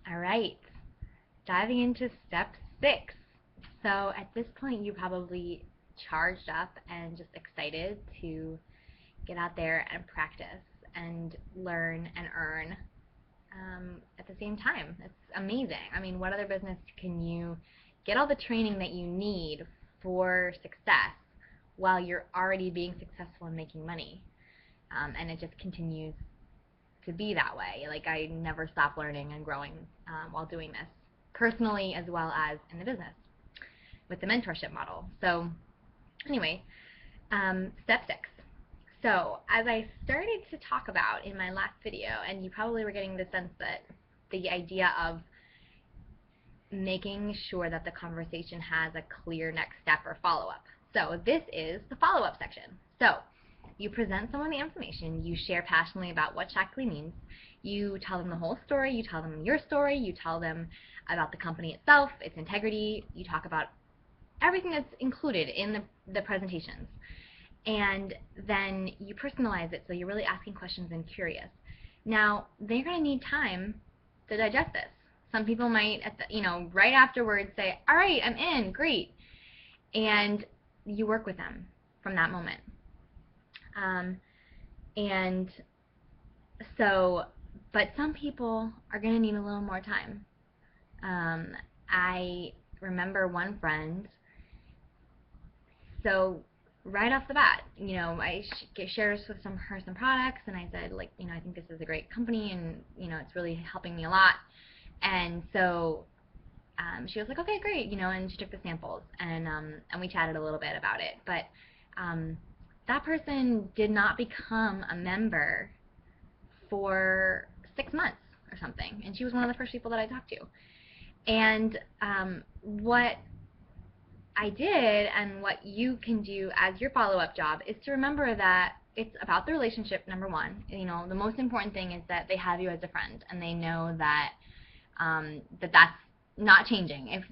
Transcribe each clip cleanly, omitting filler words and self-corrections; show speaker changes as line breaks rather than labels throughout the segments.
All right, diving into step 6. So at this point, you probably charged up and just excited to get out there and practice and learn and earn at the same time. It's amazing. I mean, what other business can you get all the training that you need for success while you're already being successful and making money? And it just continues to be that way. Like, I never stop learning and growing while doing this, personally as well as in the business with the mentorship model. So anyway, step 6. So as I started to talk about in my last video, and you probably were getting the sense that the idea of making sure that the conversation has a clear next step or follow-up. So this is the follow-up section. So you present someone the information, you share passionately about what Shaklee means, you tell them the whole story, you tell them your story, you tell them about the company itself, its integrity, you talk about everything that's included in the presentations. And then you personalize it, so you're really asking questions and curious. Now, they're going to need time to digest this. Some people might, right afterwards say, all right, I'm in, great. And you work with them from that moment. And so, but some people are going to need a little more time. I remember one friend, so right off the bat, I shared with her some products, and I said, I think this is a great company, and, it's really helping me a lot. And so she was like, okay, great, and she took the samples, and we chatted a little bit about it. But that person did not become a member for 6 months or something, and she was one of the first people that I talked to. And what I did, and what you can do as your follow-up job, is to remember that it's about the relationship, number one. The most important thing is that they have you as a friend, and they know that that's not changing. If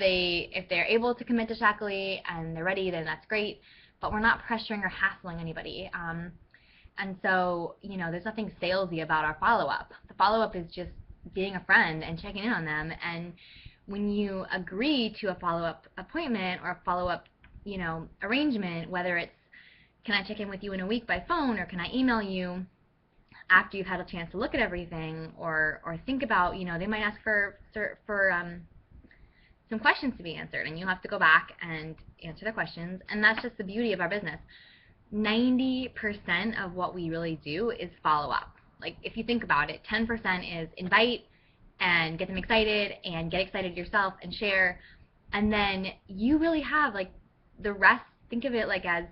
they're able to commit to Shaklee and they're ready, then that's great. But we're not pressuring or hassling anybody. And so, there's nothing salesy about our follow-up. The follow-up is just being a friend and checking in on them. And when you agree to a follow-up appointment or a follow-up, arrangement, whether it's, can I check in with you in a week by phone, or can I email you after you've had a chance to look at everything, or think about, they might ask for some questions to be answered, and you have to go back and answer the questions. And that's just the beauty of our business. 90% of what we really do is follow-up. Like, if you think about it, 10% is invite and get them excited, and get excited yourself and share, and then you really have, the rest. Think of it as,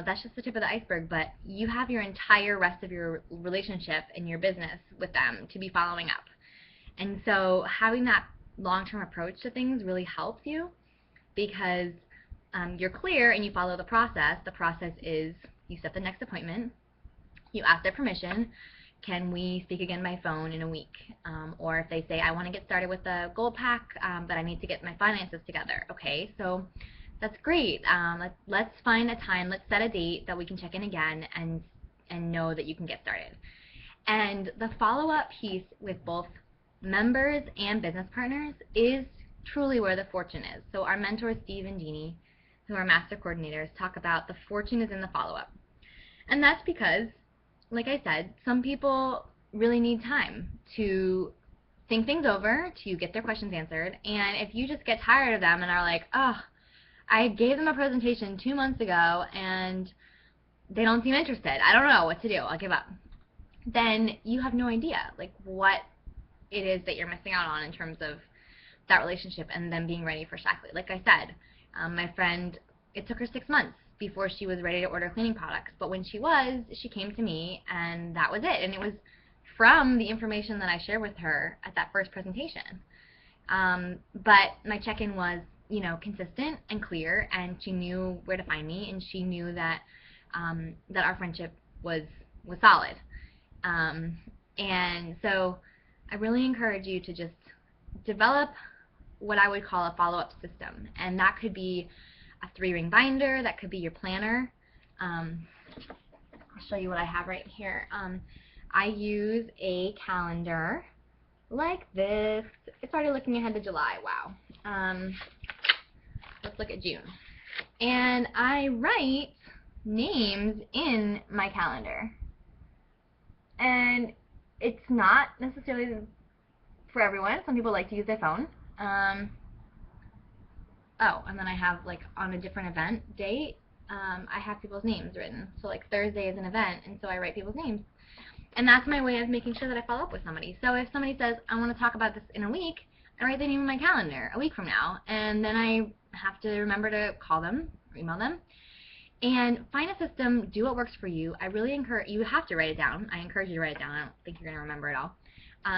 that's just the tip of the iceberg, but you have your entire rest of your relationship and your business with them to be following up. And so having that long-term approach to things really helps you, because you're clear and you follow the process. The process is, you set the next appointment, you ask their permission, can we speak again by phone in a week? Or if they say, I want to get started with the gold pack, but I need to get my finances together. Okay, so that's great. Let's find a time, let's set a date that we can check in again and know that you can get started. And the follow-up piece with both members and business partners is truly where the fortune is. So our mentors, Steve and Jeannie, who are master coordinators, talk about the fortune is in the follow-up. And that's because, like I said, some people really need time to think things over, to get their questions answered. And if you just get tired of them and are like, oh, I gave them a presentation 2 months ago and they don't seem interested, I don't know what to do, I'll give up, then you have no idea what it is that you're missing out on in terms of that relationship and them being ready for Shaklee. Like I said, my friend, it took her 6 months before she was ready to order cleaning products, but when she was, she came to me, and that was it. And it was from the information that I shared with her at that first presentation. But my check-in was, consistent and clear, and she knew where to find me, and she knew that that our friendship was solid. And so I really encourage you to just develop what I would call a follow-up system, and that could be a 3-ring binder, that could be your planner. I'll show you what I have right here. I use a calendar like this. It's already looking ahead to July. Wow. Let's look at June. And I write names in my calendar. And it's not necessarily for everyone. Some people like to use their phone. Oh, and then I have, like, on a different event date, I have people's names written. So, like, Thursday is an event, and so I write people's names. And that's my way of making sure that I follow up with somebody. So if somebody says, I want to talk about this in a week, I write their name in my calendar a week from now. And then I have to remember to call them or email them. And find a system, do what works for you. I really encourage, you have to write it down. I encourage you to write it down. I don't think you're going to remember it all.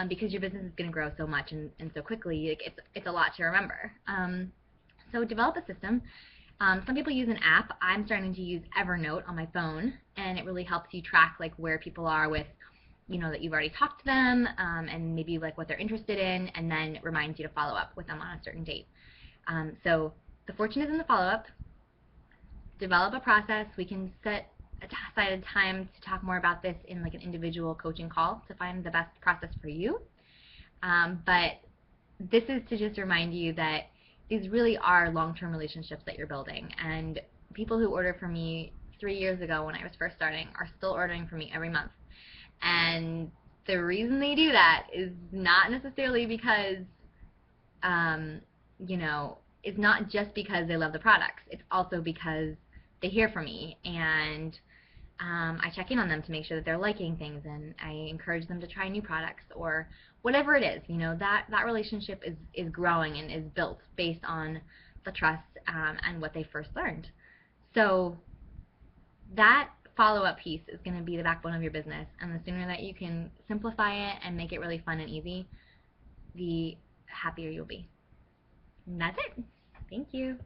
Because your business is going to grow so much and so quickly, like, it's a lot to remember. So develop a system. Some people use an app. I'm starting to use Evernote on my phone, and it really helps you track, like, where people are with, you know, that you've already talked to them, and maybe, like, what they're interested in, and then reminds you to follow up with them on a certain date. So the fortune is in the follow-up. Develop a process. We can set aside a time to talk more about this in, like, an individual coaching call to find the best process for you. But this is to just remind you that these really are long-term relationships that you're building, and people who ordered from me 3 years ago when I was first starting are still ordering from me every month. And the reason they do that is not necessarily because, you know, it's not just because they love the products. It's also because they hear from me, and I check in on them to make sure that they're liking things, and I encourage them to try new products or whatever it is. You know, that relationship is growing and is built based on the trust and what they first learned. So that follow-up piece is going to be the backbone of your business, and the sooner that you can simplify it and make it really fun and easy, the happier you'll be. And that's it. Thank you.